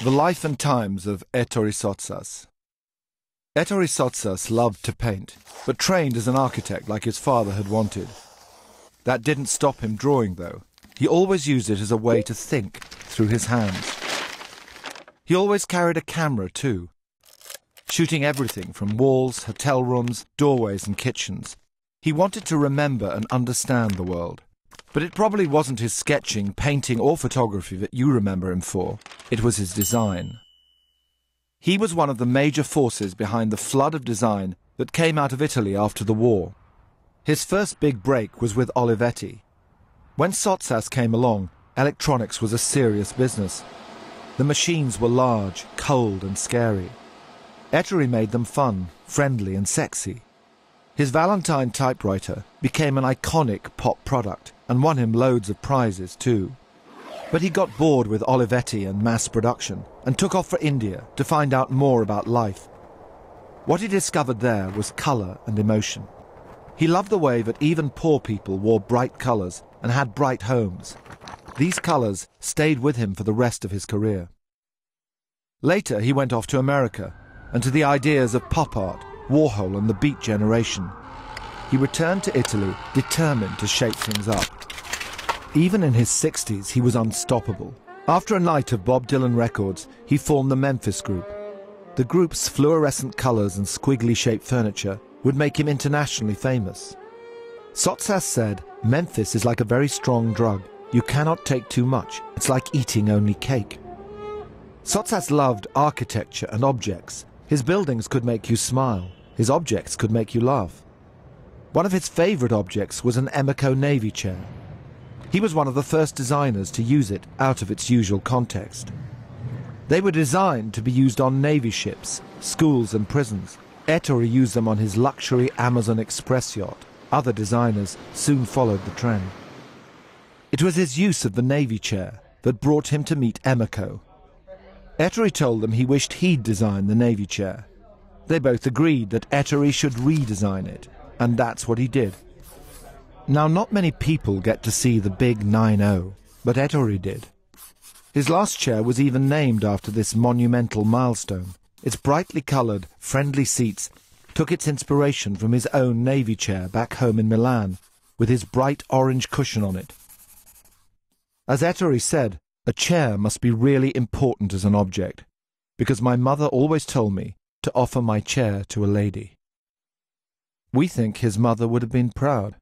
The Life and Times of Ettore Sottsass. Ettore Sottsass loved to paint, but trained as an architect like his father had wanted. That didn't stop him drawing, though. He always used it as a way to think through his hands. He always carried a camera, too, shooting everything from walls, hotel rooms, doorways and kitchens. He wanted to remember and understand the world. But it probably wasn't his sketching, painting or photography that you remember him for. It was his design. He was one of the major forces behind the flood of design that came out of Italy after the war. His first big break was with Olivetti. When Sottsass came along, electronics was a serious business. The machines were large, cold and scary. Ettore made them fun, friendly and sexy. His Valentine typewriter became an iconic pop product and won him loads of prizes too. But he got bored with Olivetti and mass production and took off for India to find out more about life. What he discovered there was colour and emotion. He loved the way that even poor people wore bright colours and had bright homes. These colours stayed with him for the rest of his career. Later he went off to America and to the ideas of pop art, Warhol and the Beat generation. He returned to Italy determined to shake things up. Even in his 60s, he was unstoppable. After a night of Bob Dylan records, he formed the Memphis Group. The group's fluorescent colours and squiggly-shaped furniture would make him internationally famous. Sottsass said, "Memphis is like a very strong drug. You cannot take too much. It's like eating only cake." Sottsass loved architecture and objects. His buildings could make you smile. His objects could make you laugh. One of his favourite objects was an Emeco Navy chair. He was one of the first designers to use it out of its usual context. They were designed to be used on Navy ships, schools and prisons. Ettore used them on his luxury Amazon Express yacht. Other designers soon followed the trend. It was his use of the Navy chair that brought him to meet Emeco. Ettore told them he wished he'd design the Navy chair. They both agreed that Ettore should redesign it, and that's what he did. Now, not many people get to see the big 9-0, but Ettore did. His last chair was even named after this monumental milestone. Its brightly coloured, friendly seats took its inspiration from his own Navy chair back home in Milan, with his bright orange cushion on it. As Ettore said, a chair must be really important as an object, because my mother always told me to offer my chair to a lady. We think his mother would have been proud.